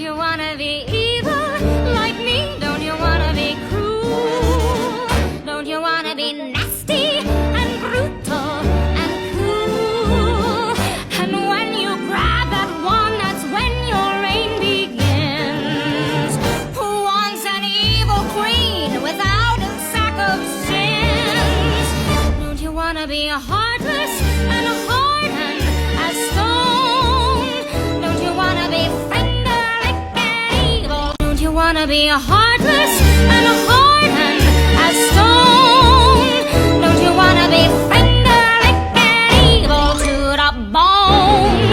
you wanna be evil like me? Don't you wanna be cruel? Don't you wanna be nasty and brutal and cool? And when you grab that one, that's when your reign begins. Who wants an evil queen without a sack of sins? Don't you wanna be heartless and hardened as stone? Don't you wanna be evil? Don't you wanna be heartless and hardened as stone? Don't you wanna be evil to the bone?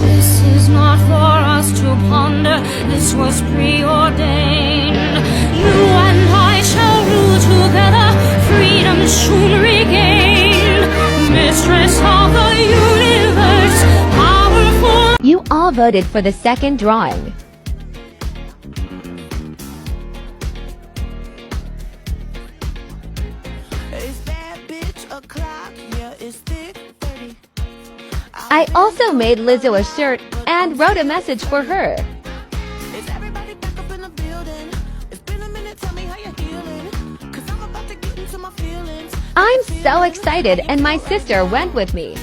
This is not for us to ponder. This was preordained. You and I shall rule together. Freedom soon regained. Mistress of the universe, powerful. You all voted for the second drawing. I also made Lizzo a shirt and wrote a message for her. I'm so excited and my sister went with me.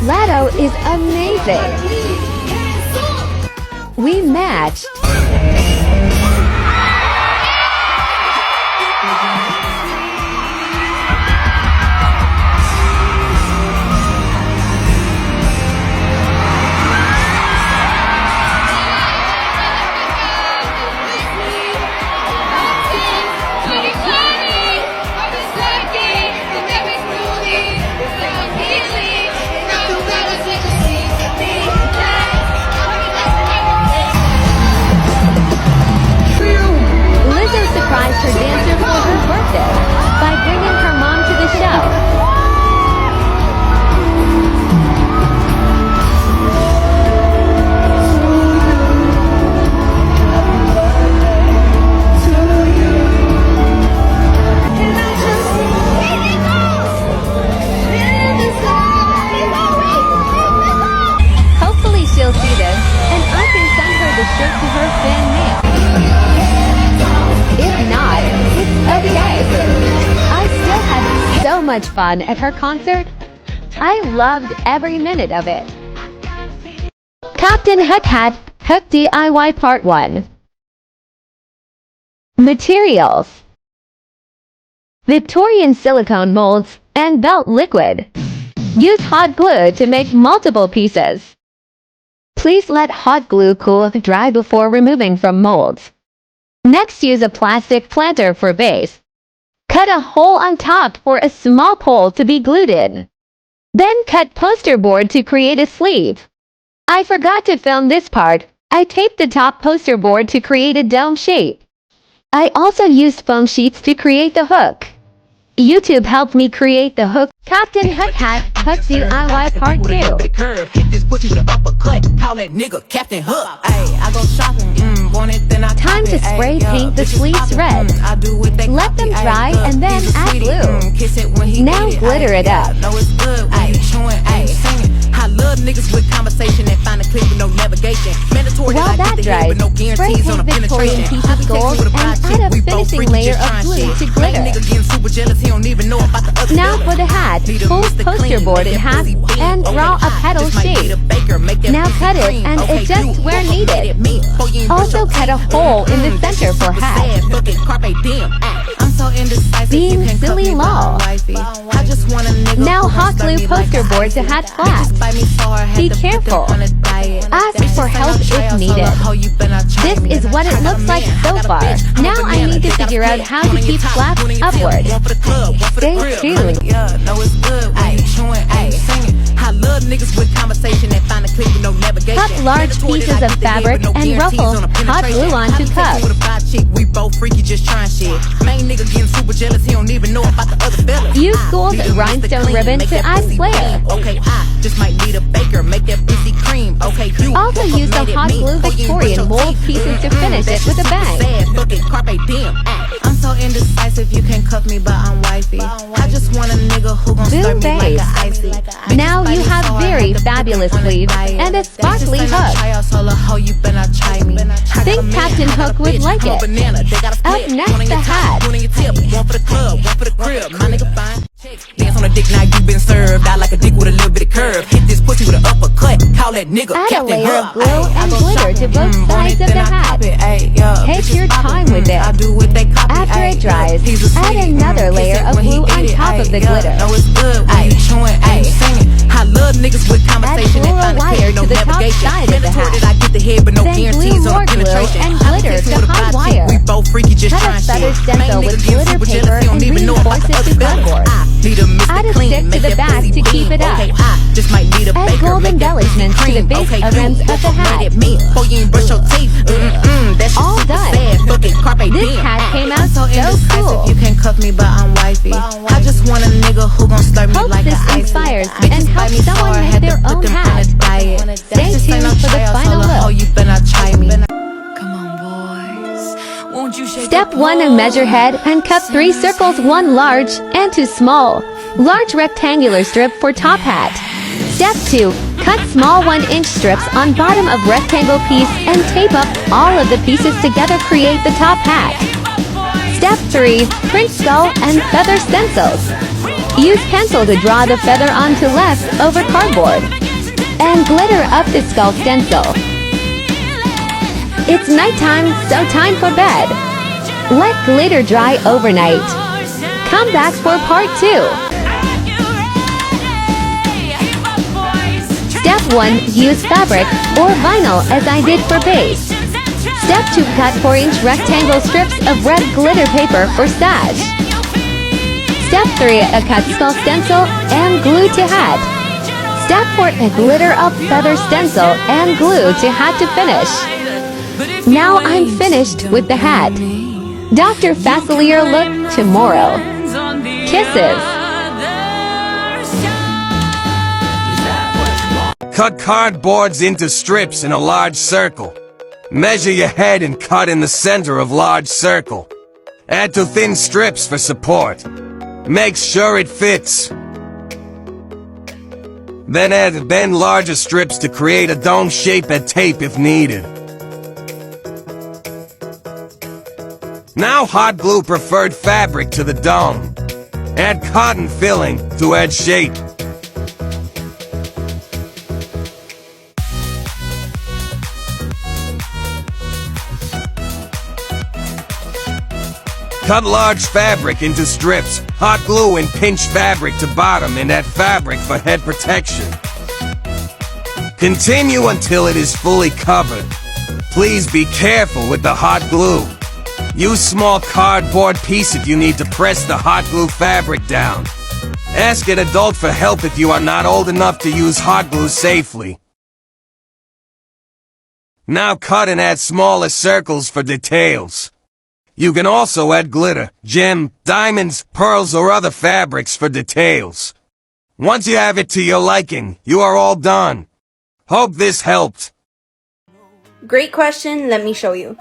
Lado is amazing. We matched. Surprised her dancer for her birthday by bringing her mom to the show. Hopefully she'll see this and I can send her the shirt to her fan mail. If not, it's okay. I still had so much fun at her concert. I loved every minute of it. Captain Hook Hat Hook DIY Part 1. Materials: Victorian silicone molds and belt liquid. Use hot glue to make multiple pieces. Please let hot glue cool to dry before removing from molds. Next, use a plastic planter for base. Cut a hole on top for a small pole to be glued in. Then cut poster board to create a sleeve. I forgot to film this part. I taped the top poster board to create a dome shape. I also used foam sheets to create the hook. YouTube helped me create the hook. Captain Hook Hat Hook DIY Part 2. Time to spray paint the sleeves red. Let them dry and then add glue. Now glitter it up. While that dries, spray paint Victorian pieces gold and add a finishing layer of glue to glitter. Now for the hat, fold poster board in half and draw a petal shape. Now cut it and adjust where needed. Also cut a hole in the center for hat. Being silly lol. Now hot glue poster board to hat flat. Be careful. Ask for help if needed. This is what it looks like so far. Now I need to figure out how to keep flaps upward. Stay tuned. Cut large pieces of fabric and ruffle hot glue onto cups. Use gold rhinestone ribbon to add flair. Also use the hot glue Victorian mold pieces to finish it with a bang. I'm so indecisive, you can cuff me, but I'm wifey. I just want a nigga who gon' serve me like face. a icy. Now you have very fabulous sleeves and a sparkly hook. Think Captain Hook would like it. Up next, the hat. Dance on a dick, now you been served. I like a dick with a little bit of curve. Hit this pussy with an uppercut. Call that nigga Add a Captain layer of Hook. glue and glitter to both sides of the hat. Take your time with it. After it dries, add another layer of glue on top of the glitter. Know it's good when you chewing and you singing. I love niggas with conversation glue and a wire to the top side of the hat. Mandatory that I get the head, but no Then glue guarantees more on the glue penetration. and glitter I'm to with a hot body wire. chick. We both freaky, just Cut a trying feather shit. stencil Make with niggas get glitter super paper jealous, they don't and even know about reinforce the it other to better. cardboard. I need a Mr. Add a Clean, stick to make the that back pussy to keep clean. it up. Okay, I just might need a Add baker, gold make that pussy embellishments to the cream. base Okay, rims glue, of the mad hat. at me, before you ain't brush your teeth. That's just All super done. sad. Fucking carpe This diem. hat came out so Indecisive, cool. you can cuff me, but I'm wifey. I just want a nigga who gon' slurp me Hope like this a icy. inspires Bitches and bite helps me so someone hard, make had to their put own them on hat. a diet. Stay Just ain't tuned no for the tryouts, final solo hoe, look. you better try me. Come on, boys. Won't you shake Step the 1, measure head and cut 3 circles, 1 large and 2 small. Large rectangular strip for top hat. Step 2, cut small 1-inch strips on bottom of rectangle piece and tape up all of the pieces together, create the top hat. Step 3, print skull and feather stencils. Use pencil to draw the feather onto left over cardboard. And glitter up the skull stencil. It's nighttime, so time for bed. Let glitter dry overnight. Come back for part 2. Step 1, use fabric or vinyl as I did for base. Step 2, cut 4-inch rectangle strips of red glitter paper for stash. Step 3, a cut skull stencil and glue to hat. Step 4, a glitter up feather stencil and glue to hat to finish. Now I'm finished with the hat. Dr. Facilier look tomorrow. Kisses. Cut cardboards into strips in a large circle. Measure your head and cut in the center of large circle. Add 2 thin strips for support. Make sure it fits. Then add larger strips to create a dome shape and tape if needed. Now hot glue preferred fabric to the dome. Add cotton filling to add shape. Cut large fabric into strips, hot glue and pinch fabric to bottom and add fabric for head protection. Continue until it is fully covered. Please be careful with the hot glue. Use small cardboard piece if you need to press the hot glue fabric down. Ask an adult for help if you are not old enough to use hot glue safely. Now cut and add smaller circles for details. You can also add glitter, gem, diamonds, pearls, or other fabrics for details. Once you have it to your liking, you are all done. Hope this helped. Great question, let me show you.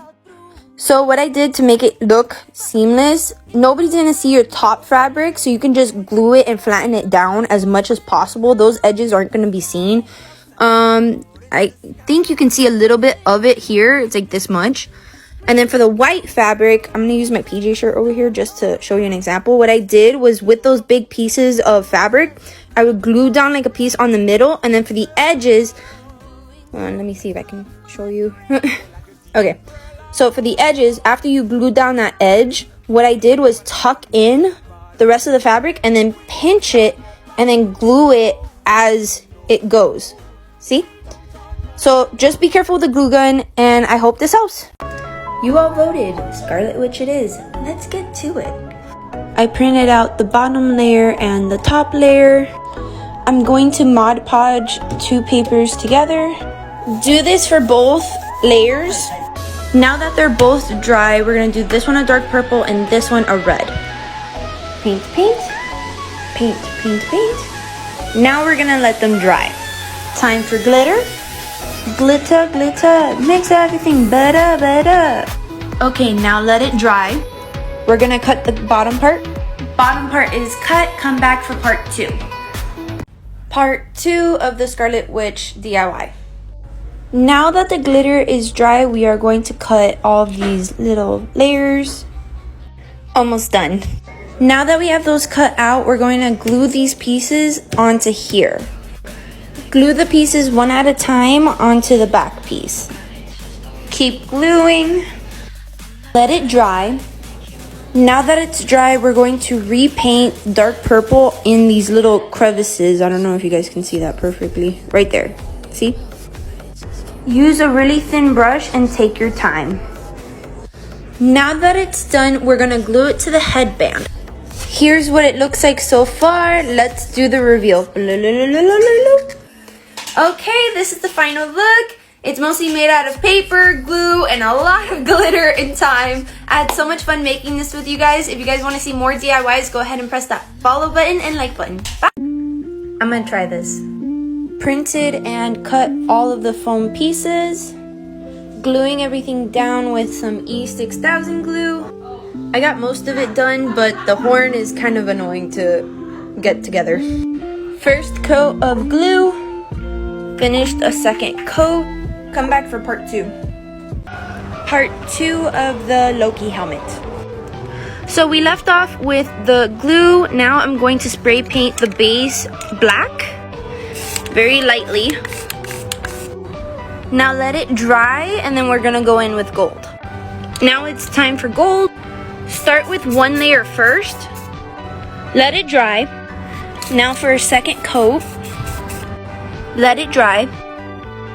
So what I did to make it look seamless, nobody's gonna see your top fabric, so you can just glue it and flatten it down as much as possible. Those edges aren't gonna be seen. I think you can see a little bit of it here. It's like this much. And then for the white fabric, I'm going to use my PJ shirt over here just to show you an example. What I did was with those big pieces of fabric, I would glue down like a piece on the middle. And then for the edges, let me see if I can show you. Okay, so for the edges, after you glue down that edge, what I did was tuck in the rest of the fabric and then pinch it and then glue it as it goes. See? So just be careful with the glue gun, and I hope this helps. You all voted. Scarlet Witch it is. Let's get to it. I printed out the bottom layer and the top layer. I'm going to Mod Podge 2 papers together. Do this for both layers. Now that they're both dry, we're going to do this one a dark purple and this one a red. Paint, paint, paint, paint, paint. Now we're going to let them dry. Time for glitter. Glitter, glitter, makes everything better. Okay, now let it dry. We're gonna cut the bottom part bottom part is cut. Come back for part 2. Part 2 of the Scarlet Witch DIY. Now that the glitter is dry, we are going to cut all of these little layers. Almost done. Now that we have those cut out, we're going to glue these pieces onto here. Glue the pieces one at a time onto the back piece. Keep gluing. Let it dry. Now that it's dry, we're going to repaint dark purple in these little crevices. I don't know if you guys can see that perfectly. Right there. See? Use a really thin brush and take your time. Now that it's done, we're gonna glue it to the headband. Here's what it looks like so far. Let's do the reveal. Okay, this is the final look. It's mostly made out of paper, glue, and a lot of glitter and time. I had so much fun making this with you guys. If you guys want to see more DIYs, go ahead and press that follow button and like button. Bye. I'm gonna try this. Printed and cut all of the foam pieces. Gluing everything down with some E6000 glue. I got most of it done, but the horn is kind of annoying to get together. First coat of glue. Finished a second coat. Come back for part 2. Part 2 of the Loki helmet. So we left off with the glue. Now I'm going to spray paint the base black. Very lightly. Now let it dry and then we're gonna go in with gold. Now it's time for gold. Start with one layer first. Let it dry. Now for a second coat. Let it dry.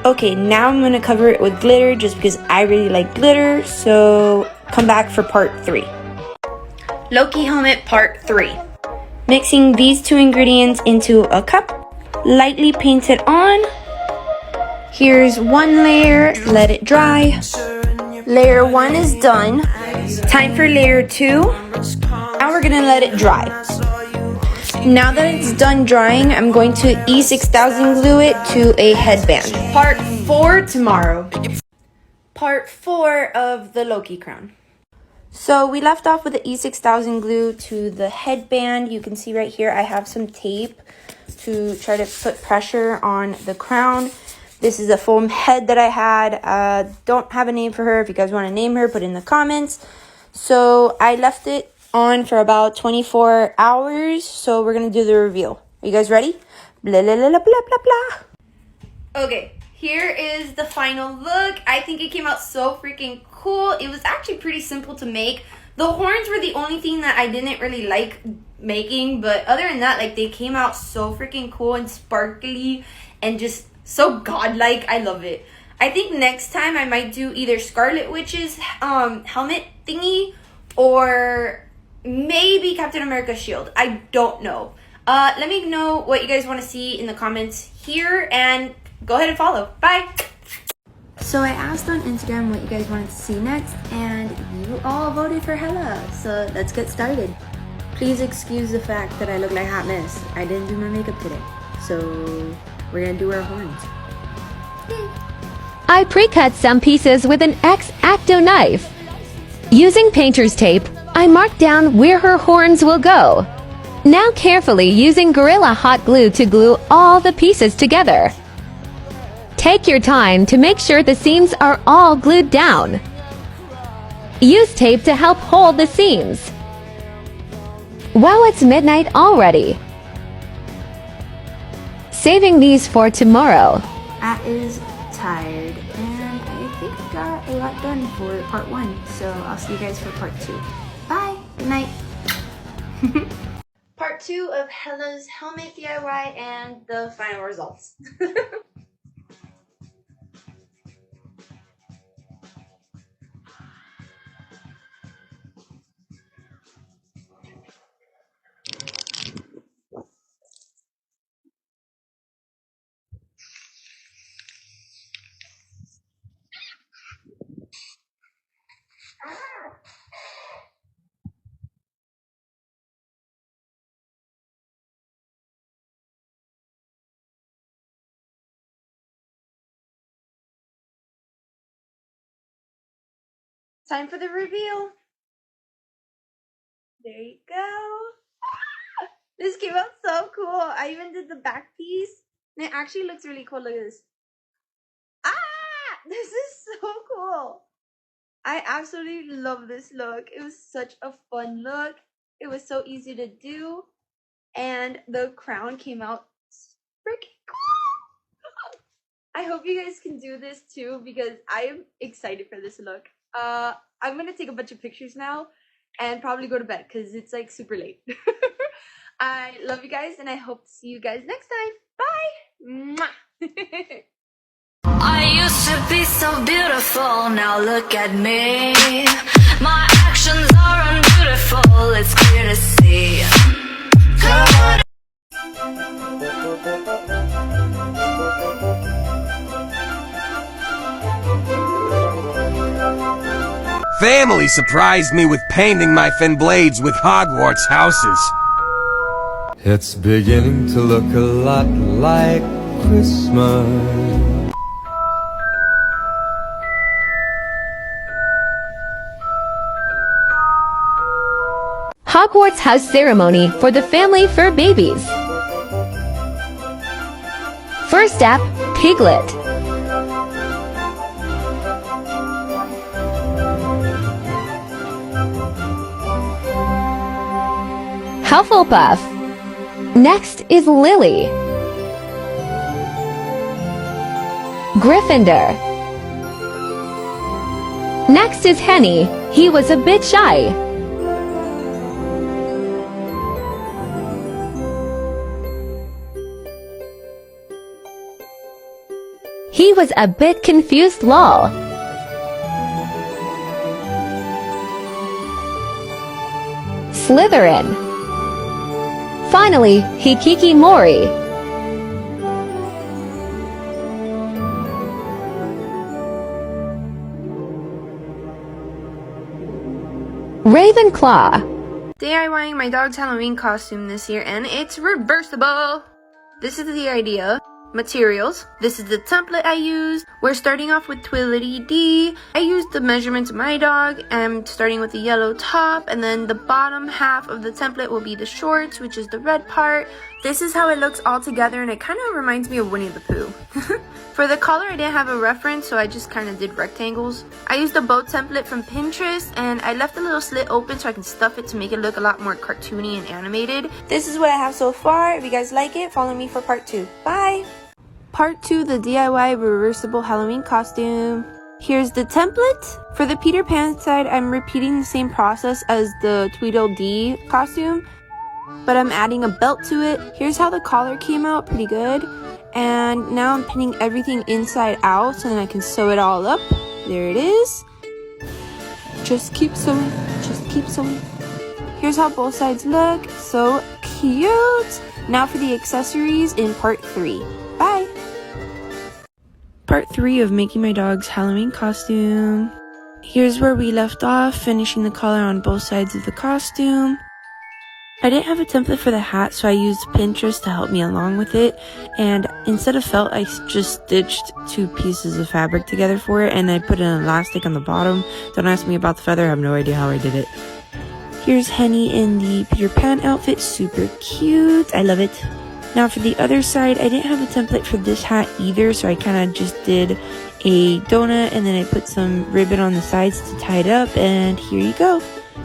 Okay, now I'm gonna cover it with glitter just because I really like glitter. So come back for part 3. Loki helmet part 3. Mixing these 2 ingredients into a cup. Lightly paint it on. Here's one layer. Let it dry. Layer 1 is done. Time for layer 2. Now we're gonna let it dry. Now that it's done drying, I'm going to E6000 glue it to a headband. Part 4 tomorrow. Part 4 of the Loki crown. So we left off with the E6000 glue to the headband. You can see right here I have some tape to try to put pressure on the crown. This is a foam head that I had. Don't have a name for her. If you guys want to name her, put in the comments. So I left it on for about 24 hours. So we're going to do the reveal. Are you guys ready? Blah, blah, blah, blah, blah, blah. Okay, here is the final look. I think it came out so freaking cool. It was actually pretty simple to make. The horns were the only thing that I didn't really like making. But other than that, like, they came out so freaking cool and sparkly and just so godlike. I love it. I think next time I might do either Scarlet Witch's helmet thingy or maybe Captain America's shield. I don't know. Let me know what you guys want to see in the comments here and go ahead and follow. Bye. So I asked on Instagram what you guys wanted to see next and you all voted for Hella. So let's get started. Please excuse the fact that I look like a hot mess. I didn't do my makeup today. So we're gonna do our horns. I pre-cut some pieces with an X-Acto knife. Using painter's tape, I marked down where her horns will go. Now carefully using Gorilla Hot Glue to glue all the pieces together. Take your time to make sure the seams are all glued down. Use tape to help hold the seams. Wow, it's midnight already. Saving these for tomorrow. I is tired and I think I got a lot done for part 1. So I'll see you guys for part 2. Bye. Good night. Part 2 of Hella's helmet DIY and the final results. Time for the reveal. There you go. This came out so cool. I even did the back piece. And it actually looks really cool. Look at this. Ah! This is so cool. I absolutely love this look. It was such a fun look. It was so easy to do. And the crown came out freaking cool. I hope you guys can do this too because I am excited for this look. I'm gonna take a bunch of pictures now and probably go to bed because it's like super late. I love you guys and I hope to see you guys next time. Bye! Mwah. I used to be so beautiful, now look at me. My actions are unbeautiful, it's clear to see. Come on. Family surprised me with painting my fin blades with Hogwarts houses. It's beginning to look a lot like Christmas. Hogwarts house ceremony for the family fur babies. First step, Piglet. Hufflepuff. Next is Lily. Gryffindor. Next is Henny. He was a bit shy. He was a bit confused, lol. Slytherin. Finally, Hikikomori. Ravenclaw. DIYing my dog's Halloween costume this year and it's reversible. This is the idea. Materials. This is the template I used. We're starting off with Twility D. I used the measurements of my dog. I'm starting with the yellow top and then the bottom half of the template will be the shorts, which is the red part. This is how it looks all together and it kind of reminds me of Winnie the Pooh. For the color, I didn't have a reference, so I just kind of did rectangles. I used a bow template from Pinterest and I left a little slit open so I can stuff it to make it look a lot more cartoony and animated. This is what I have so far. If you guys like it, follow me for part 2. Bye! Part 2, the DIY reversible Halloween costume. Here's the template. For the Peter Pan side, I'm repeating the same process as the Tweedledee costume, but I'm adding a belt to it. Here's how the collar came out, pretty good. And now I'm pinning everything inside out so then I can sew it all up. There it is. Just keep sewing, just keep sewing. Here's how both sides look, so cute. Now for the accessories in part 3. Bye! Part 3 of making my dog's Halloween costume. Here's where we left off, finishing the collar on both sides of the costume. I didn't have a template for the hat, so I used Pinterest to help me along with it. And instead of felt, I just stitched 2 pieces of fabric together for it, and I put an elastic on the bottom. Don't ask me about the feather, I have no idea how I did it. Here's Henny in the Peter Pan outfit, super cute, I love it. Now for the other side, I didn't have a template for this hat either, so I kind of just did a donut and then I put some ribbon on the sides to tie it up, and here you go.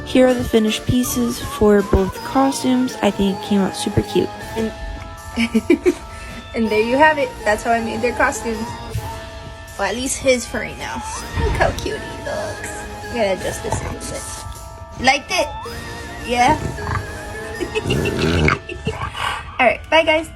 Here are the finished pieces for both costumes. I think it came out super cute. And, and there you have it. That's how I made their costumes. Well, at least his for right now. Look how cute he looks. I'm gonna adjust this a little bit. You liked it? Yeah? Alright, bye guys.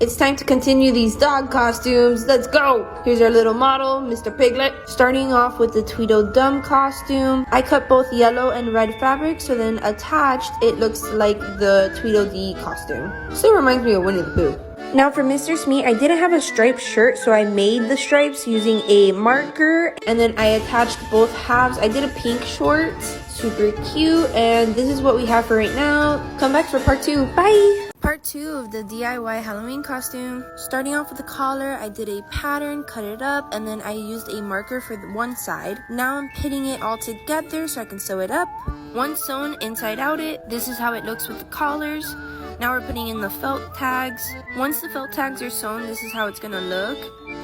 It's time to continue these dog costumes. Let's go! Here's our little model, Mr. Piglet. Starting off with the Tweedledum costume. I cut both yellow and red fabric, so then attached, it looks like the Tweedledee costume. Still reminds me of Winnie the Pooh. Now for Mr. Smee, I didn't have a striped shirt, so I made the stripes using a marker, and then I attached both halves. I did a pink short, super cute, and this is what we have for right now. Come back for part 2. Bye! Part 2 of the DIY Halloween costume. Starting off with the collar, I did a pattern, cut it up, and then I used a marker for the one side. Now I'm pitting it all together so I can sew it up. Once sewn inside out this is how it looks with the collars. Now we're putting in the felt tags. Once the felt tags are sewn, this is how it's gonna look,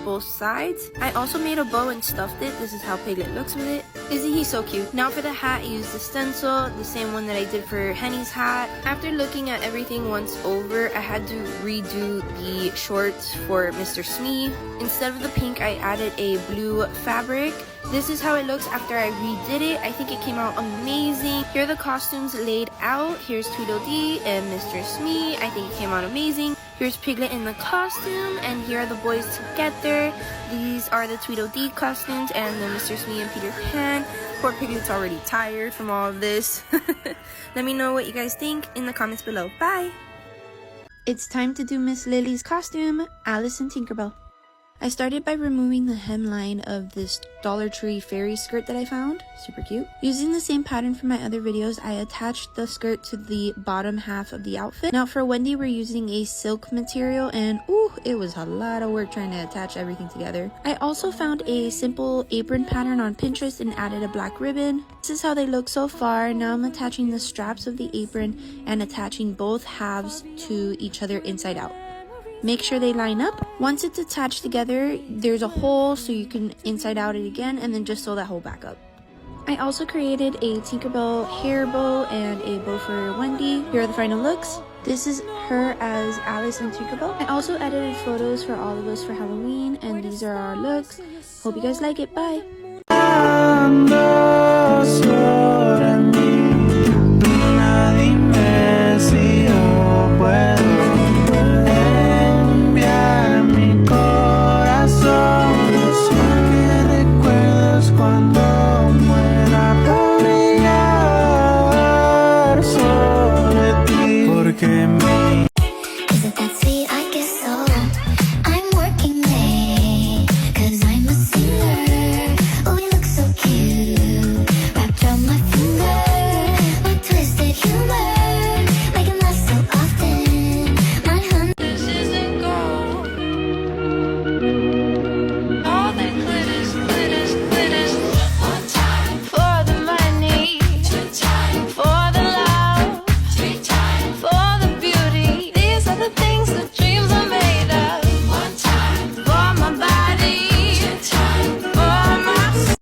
both sides. I also made a bow and stuffed it. This is how Piglet looks with it. Isn't he so cute? Now for the hat, I used the stencil, the same one that I did for Henny's hat. After looking at everything once over, I had to redo the shorts for Mr. Smee. Instead of the pink, I added a blue fabric. This is how it looks after I redid it. I think it came out amazing. Here are the costumes laid out. Here's Tweedledee and Mr. Smee. I think it came out amazing. Here's Piglet in the costume, and here are the boys together. These are the Tweedledee costumes and the Mr. Smee and Peter Pan. Poor Piglet's already tired from all of this. Let me know what you guys think in the comments below. Bye! It's time to do Miss Lily's costume, Alice and Tinkerbell. I started by removing the hemline of this Dollar Tree fairy skirt that I found. Super cute. Using the same pattern from my other videos, I attached the skirt to the bottom half of the outfit. Now for Wendy, we're using a silk material, and ooh, it was a lot of work trying to attach everything together. I also found a simple apron pattern on Pinterest and added a black ribbon. This is how they look so far. Now I'm attaching the straps of the apron and attaching both halves to each other inside out. Make sure they line up. Once it's attached together, there's a hole so you can inside out it again and then just sew that hole back up. I also created a Tinkerbell hair bow and a bow for Wendy. Here are the final looks. This is her as Alice and Tinkerbell. I also edited photos for all of us for Halloween, and these are our looks. Hope you guys like it. Bye! Isn't that sweet? I guess so. I'm working late, 'cause I'm a singer. Oh, you look so cute, wrapped around my finger. My twisted humor, making love so often. My honey. This isn't gold. All that glitters, glitters, glitters. One time for the money, two time for the love, three time for the beauty. These are the things that dreams are made of. One time for my body, two time for my soul.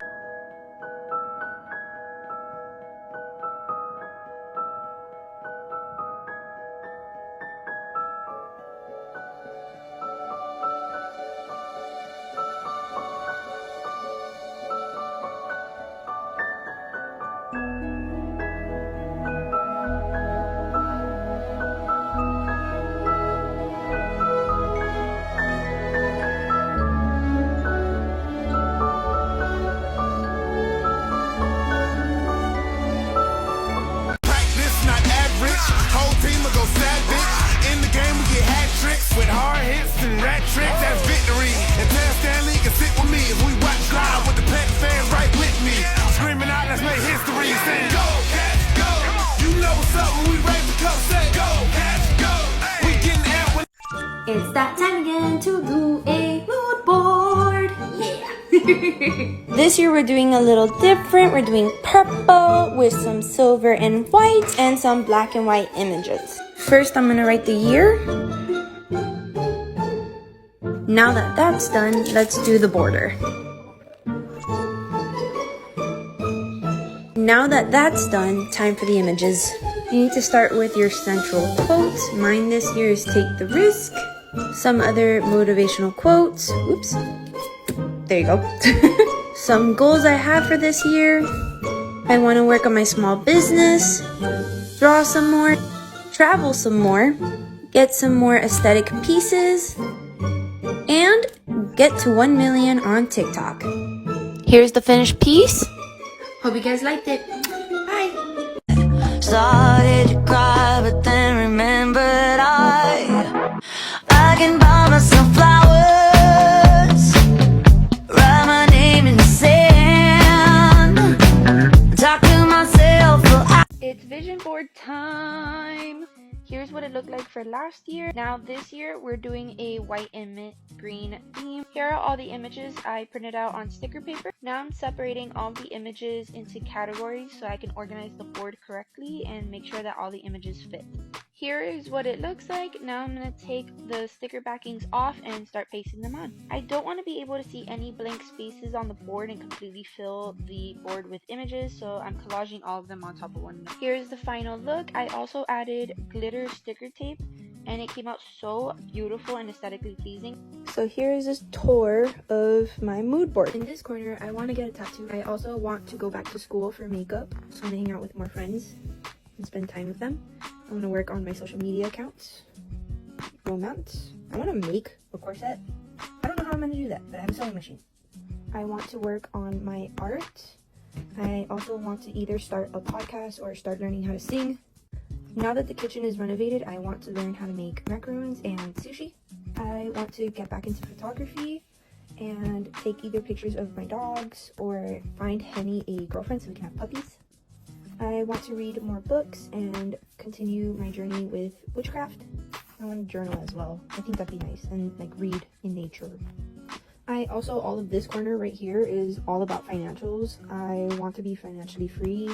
Practice, not average. Whole team will go savage. In the game, we get hat tricks with hard hits and rat tricks. That's victory. And Ted Stanley can sit with me as we watch live with the pet fans right with me. Screaming out, let's make history. Saying, go, Cats, go. You know what's up when we raise the cup. Say, go, Cats, go. We getting amped when It's that time again to do a mood board. Yeah. This year we're doing a little different. We're doing purple with some silver and white and some black and white images. First, I'm gonna write the year. Now that that's done, let's do the border. Now that that's done, time for the images. You need to start with your central quote. Mine this year is take the risk. Some other motivational quotes. Oops. There you go. Some goals I have for this year. I want to work on my small business, draw some more, travel some more, get some more aesthetic pieces, and get to 1 million on TikTok. Here's the finished piece. Hope you guys liked it. Bye. Started to cry, but then remembered I can buy myself flowers, write my name in the sand, talk to myself for hours. It's vision board time. Here's what it it looked like for last year. Now this year we're doing a white and mint green theme. Here are all the images I printed out on sticker paper. Now I'm separating all the images into categories so I can organize the board correctly and make sure that all the images fit. Here is what it looks like. Now I'm going to take the sticker backings off and start pasting them on. I don't want to be able to see any blank spaces on the board and completely fill the board with images, so I'm collaging all of them on top of one another. Here's the final look. I also added glitter sticker tape and it came out so beautiful and aesthetically pleasing. So here is this tour of my mood board. In this corner, I want to get a tattoo. I also want to go back to school for makeup. I just want to hang out with more friends and spend time with them. I want to work on my social media accounts. Romance. I want to make a corset. I don't know how I'm going to do that, but I have a sewing machine. I want to work on my art. I also want to either start a podcast or start learning how to sing. Now that the kitchen is renovated, I want to learn how to make macarons and sushi. I want to get back into photography and take either pictures of my dogs or find Henny a girlfriend so we can have puppies. I want to read more books and continue my journey with witchcraft. I want to journal as well. I think that'd be nice, and like read in nature. All of this corner right here is all about financials. I want to be financially free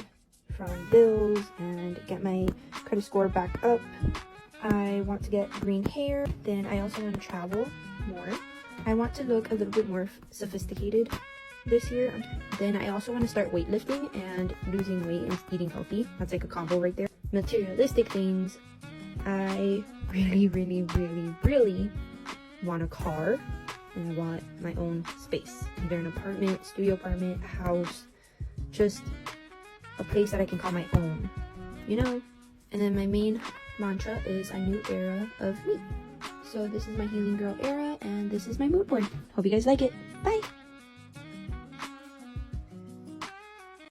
from bills and get my credit score back up. I want to get green hair. Then I also want to travel more. I want to look a little bit more sophisticated this year. Then I also want to start weightlifting and losing weight and eating healthy. That's like a combo right there. Materialistic things. I really want a car, and I want my own space. Either an apartment, studio apartment, a house, just a place that I can call my own, you know? And then my main mantra is a new era of me. So this is my Healing Girl era, and this is my mood board. Hope you guys like it. Bye!